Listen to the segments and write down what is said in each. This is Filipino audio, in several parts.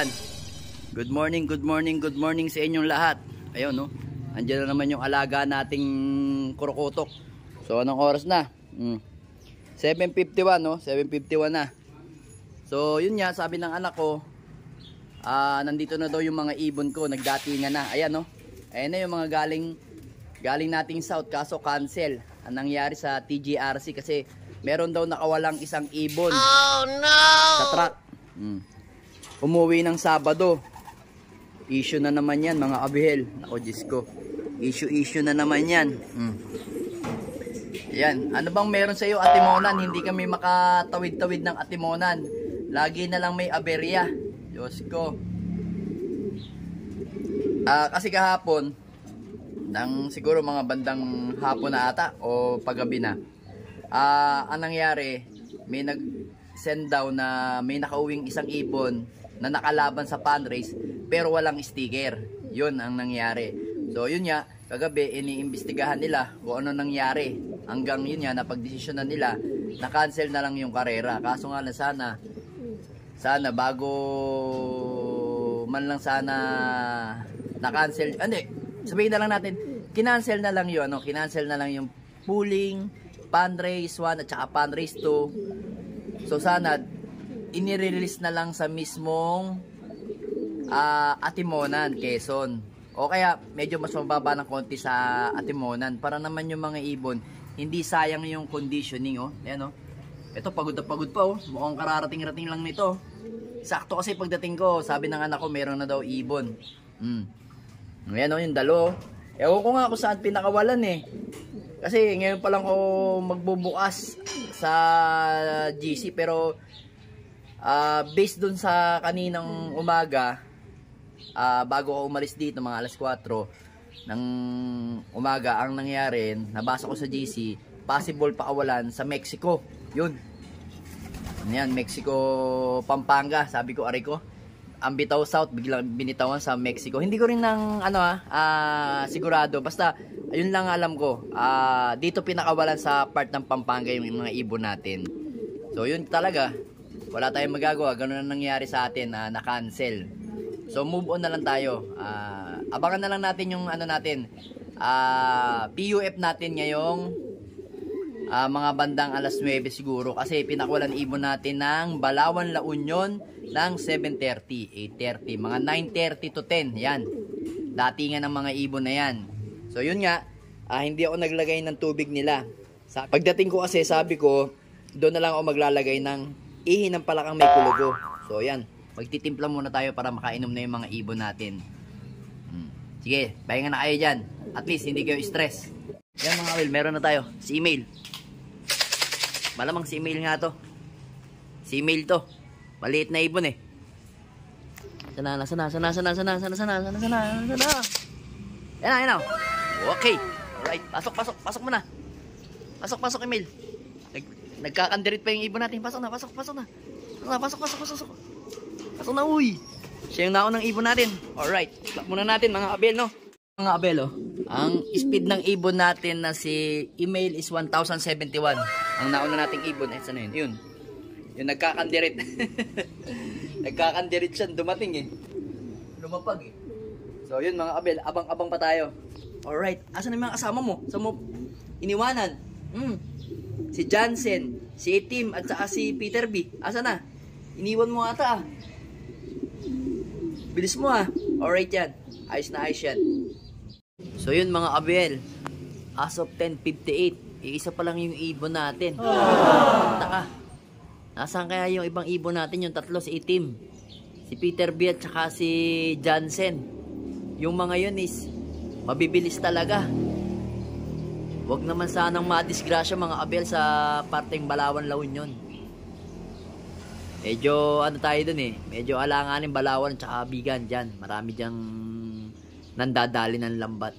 Ayan. Good morning, good morning, good morning sa inyong lahat. Ayun, no. Andiyan na naman yung alaga nating kurokotok. So, anong oras na? 7:51, no? 7:51 na. So, yun nga, sabi ng anak ko, nandito na daw yung mga ibon ko, nagdatingan na. Ayan, no. Ayan na yung mga galing nating south, kaso cancel. Ang nangyari sa TGRC kasi meron daw nakawalang isang ibon. Oh, no! Sa truck. Umuwi ng Sabado. Issue na naman yan, mga abihel. Ako, Diyos ko. Issue na naman yan. Yan. Ano bang meron sa iyo, Atimonan? Hindi kami makatawid-tawid ng Atimonan. Lagi na lang may aberya. Diyos ko. Kasi kahapon, ng siguro mga bandang hapon na ata o paggabi na, ang nangyari, may nag-send daw na may nakauwing isang ibon na nakalaban sa pan race pero walang sticker. Yun ang nangyari. So yun nga, kagabi iniimbestigahan nila kung ano nangyari. Hanggang yun nga, napagdesisyonan nila na cancel na lang yung karera. Kaso nga na sana bago man lang sana na-cancel. Hindi, sabihin na lang natin, kinancel na lang yun. No? Kinancel na lang yung pooling, pan race 1 at saka pan race 2. So sana inire-release na lang sa mismong Atimonan, Quezon. O kaya medyo mas mababa ng konti sa Atimonan para naman yung mga ibon hindi sayang yung conditioning. Oh. Ayan, oh. Ito pagod na pagod pa. Oh. Mukhang kararating-rating lang nito. Sakto kasi pagdating ko, sabi ng anak ko meron na daw ibon. Ayan, oh, yung dalo. Ewan ko nga kung saan pinakawalan eh. Kasi ngayon pa lang ako magbubukas sa GC pero based dun sa kaninang umaga, bago ako umalis dito mga alas 4 ng umaga, ang nangyari, nabasa ko sa GC, possible pakawalan sa Mexico. Yun. Yan, Mexico, Pampanga. Sabi ko, aray ko, ang bitaw south, biglang binitawan sa Mexico. Hindi ko rin ng sigurado. Basta, ayun lang alam ko. Dito pinakawalan sa part ng Pampanga yung mga ibon natin. So, yun talaga. Wala tayong magagawa. Ganun ang nangyari sa atin, na-cancel. So, move on na lang tayo. Abangan na lang natin yung PUF natin ngayong mga bandang alas 9 siguro. Kasi pinakawalan ibon natin ng Balawan, La Union ng 7:30, 8:30, mga 9:30 to 10. Yan. Datingan ng mga ibon na yan. So, yun nga. Hindi ako naglagay ng tubig nila. Pagdating ko kasi, sabi ko, doon na lang ako maglalagay ng ihi ng palakang may kulugo. So, yan. Magtitimpla muna tayo para makainom na yung mga ibon natin. Sige, pahinga na kayo dyan. At least, hindi kayo stress. Yan mga Will, meron na tayo. Si email. Malamang si email nga to. Si email to. Maliit na ibon eh. Sana. Yan na. Okay. Alright, pasok muna. Pasok email. Nagkakandirit pa yung ibon natin. Pasok na. Pasok na, uy. Siya yung naon ng ibon natin. Alright, lock muna natin mga abel, no? Mga abel, oh. Ang speed ng ibon natin na si email is 1071. Ang nauna nating ibon, saan na yun? Yung nagkakandirit. Nagkakandirit siya, dumating eh. Lumapag eh. So yun mga abel, abang-abang pa tayo. Alright, asan na yung mga kasama mo? Saan mo iniwanan? Si Jansen, si Tim, at saka si Peter B. Asan na? Iniwan mo ata ah. Bilis mo ah. Alright yan. Ayos na ayos yan. So yun mga abel. As of 10:58, iisa pa lang yung ibon natin. Taka. Nasaan kaya yung ibang ibon natin? Yung tatlo, si Tim, si Peter B at saka si Jansen. Yung mga yun is mabibilis talaga. Huwag naman sanang madisgrasya mga abel sa parteng Balawan, La Union. Medyo tayo dun eh. Medyo alanganin Balawan tsaka Bigan dyan. Marami dyang nandadali ng lambat.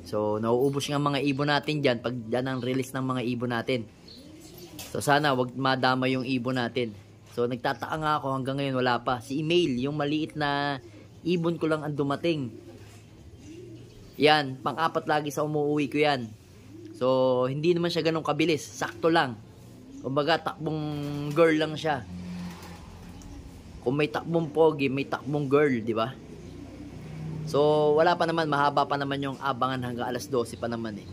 So nauubos nga mga ibon natin dyan pag dyan ang release ng mga ibon natin. So sana wag madama yung ibon natin. So nagtataka nga ako hanggang ngayon wala pa. Si email, yung maliit na ibon ko lang ang dumating. Yan, pang-apat lagi sa umuwi ko yan. So hindi naman siya ganun kabilis. Sakto lang. Kumbaga takbong girl lang siya. Kung may takbong pogi, may takbong girl, di ba? So, wala pa naman, mahaba pa naman yung abangan hanggang alas 12 pa naman eh.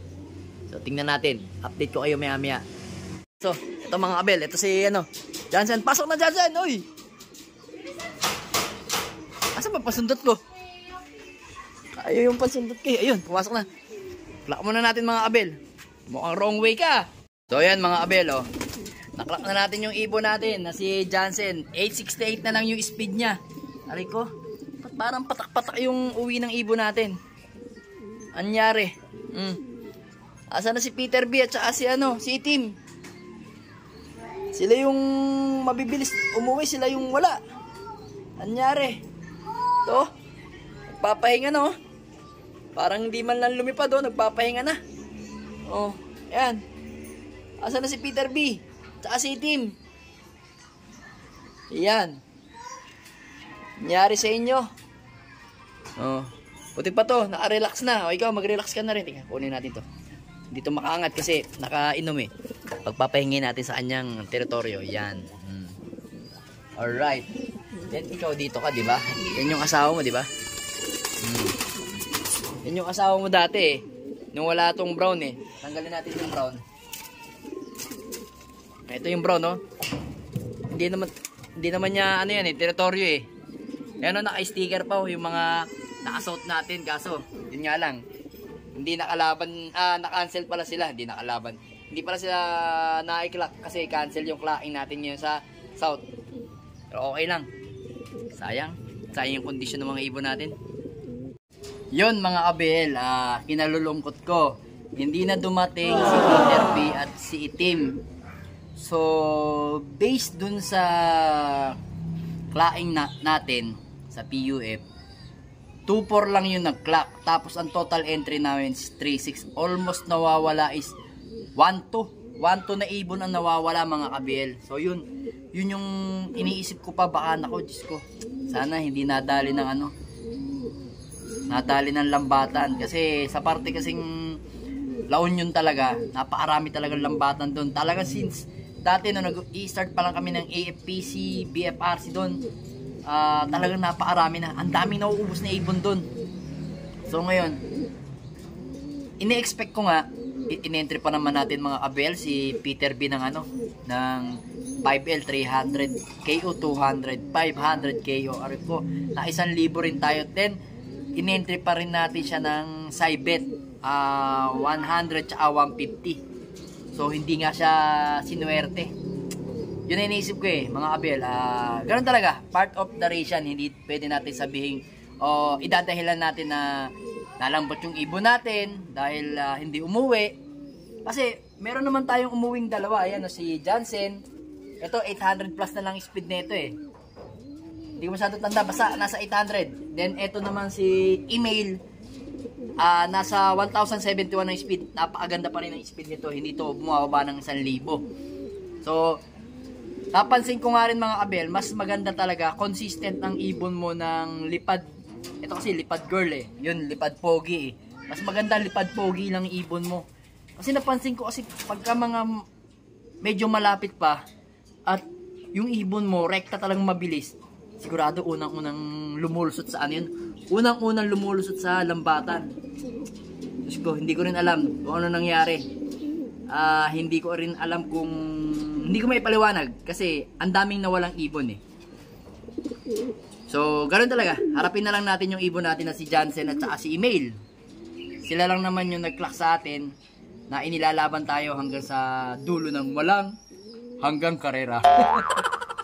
So, tingnan natin. Update ko kayo maya-maya. So, ito mga kabel, ito si Johnson. Pasok na Johnson, uy! Asa ba pasundot ko? Ayaw yung pasundot ko. Ayun, pumasok na. Klak muna natin mga kabel. Mukhang wrong way ka. So, ayan mga kabel, oh. Naklak na natin yung ibon natin na si Johnson. 868 na lang yung speed niya. Aray ko, parang patak-patak yung uwi ng ibon natin. Anyari. Asa na si Peter B at saka si Tim. Sila yung mabibilis umuwi, sila yung wala. Anyari. To, nagpapahinga na, oh. Parang hindi man lang lumipad, oh. Nagpapahinga na. Oh, yan. Asa na si Peter B? Tsaka si Tim. Yan. Nangyari sa inyo. Oh, puti pa to. Naka-relax na. O ikaw, mag-relax ka na rin. Tingnan, kunin natin to. Dito makaangat kasi nakainom eh. Pagpapahingin natin sa kanyang teritoryo. Yan. Alright. Then ikaw dito ka, di ba? Yan yung asawa mo, di ba? Yan yung asawa mo dati eh. Nung wala tong brown eh. Tanggalin natin yung brown. Ito yung brown, no? Hindi naman niya ano yan eh, teritoryo eh. Yan, no, naka-sticker pa yung mga naka-suit natin, kaso yun nga lang. Hindi nakalaban, na-cancel pala sila, hindi nakalaban. Hindi pala sila na-i-clock kasi cancel yung clocking natin ngayon sa south. Pero okay lang. Sayang yung kondisyon ng mga ibon natin. Yun mga kabel, kinalulungkot ko. Hindi na dumating si Peter B at si Itim. So, based dun sa clocking natin sa PUF, 2.4 lang yung nag-clock. Tapos ang total entry namin is 3.6. Almost nawawala is 1.2. 1.2 na ibon ang nawawala mga kabel. So, yun yung iniisip ko pa. Baka nako, Diyos ko. Sana hindi nadali ng nadali ng lambatan. Kasi sa parte kasing La Union talaga, napakarami talagang lambatan doon. Talaga since dati no nag-i-start pa lang kami ng AFPC, BFRC doon, talagang napakarami na. Ang daming nauubos na ibon doon. So ngayon, ini-expect ko nga, in-entry pa naman natin mga kabel si Peter B ng ng 5L 300, KO 200, 500 KO. Aray ko, na 1,000 rin tayo. Then, in-entry pa rin natin siya ng Cybet, 100 tsaka 150. So hindi nga siya sinuwerte. Yun ang iniisip ko eh mga kabel. Ganun talaga, part of the ration. Hindi pwede natin sabihin idadahilan natin na nalambot yung ibon natin dahil hindi umuwi. Kasi meron naman tayong umuwing dalawa. Ayan si Johnson. Ito 800 plus na lang speed nito eh. Hindi ko masyado tanda, basta nasa 800. Then ito naman si Email, nasa 1071 ang speed. Napakaganda pa rin ang speed nito. Hindi to bumababa ng 1,000. So, napansin ko nga rin mga kabel, mas maganda talaga, consistent ang ibon mo ng lipad. Ito kasi lipad girl eh. Yun, lipad pogi eh. Mas maganda lipad pogi lang ibon mo. Kasi napansin ko kasi pagka mga medyo malapit pa at yung ibon mo rekta talagang mabilis, sigurado unang-unang lumulusot sa yun. Unang-unang lumulusot sa lambatan. Diyos ko, hindi ko rin alam kung ano nangyari. Hindi ko rin alam kung hindi ko may paliwanag kasi ang daming nawalang ibon eh. So, ganoon talaga. Harapin na lang natin yung ibon natin na si Johnson at saka si Email. Sila lang naman yung nag-clock sa atin na inilalaban tayo hanggang sa dulo ng walang hanggang karera.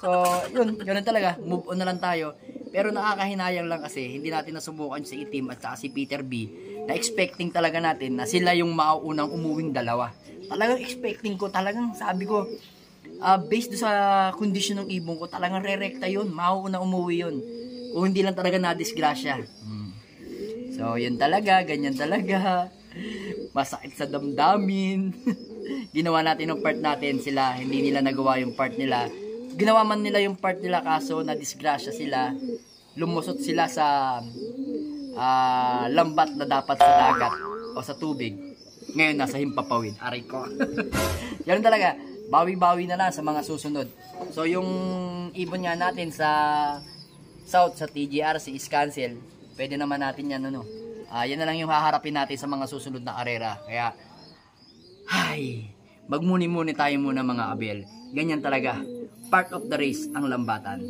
So, yun talaga. Move on na lang tayo. Pero nakakahinayang lang kasi hindi natin nasubukan si Itim at saka si Peter B na expecting talaga natin na sila yung mauunang umuwing dalawa. Talagang expecting ko, talagang sabi ko, based do sa kondisyon ng ibon ko, talagang re-recta yun. Mauunang umuwi yun. Kung hindi lang talaga na-disgrasya. So, yun talaga, ganyan talaga. Masakit sa damdamin. Ginawa natin yung part natin, sila, hindi nila nagawa yung part nila. Ginawa man nila yung part nila kaso na-disgrasya sila. Lumusot sila sa lambat na dapat sa dagat o sa tubig. Ngayon nasa himpapawid. Aray ko. Yan talaga. bawi-bawi na lang sa mga susunod. So yung ibon nga natin sa South, sa TGR, si Scancel, pwede naman natin yan, ano. Yan na lang yung haharapin natin sa mga susunod na karera. Kaya, magmuni-muni tayo muna mga abel. Ganyan talaga. Part of the race ang lambatan.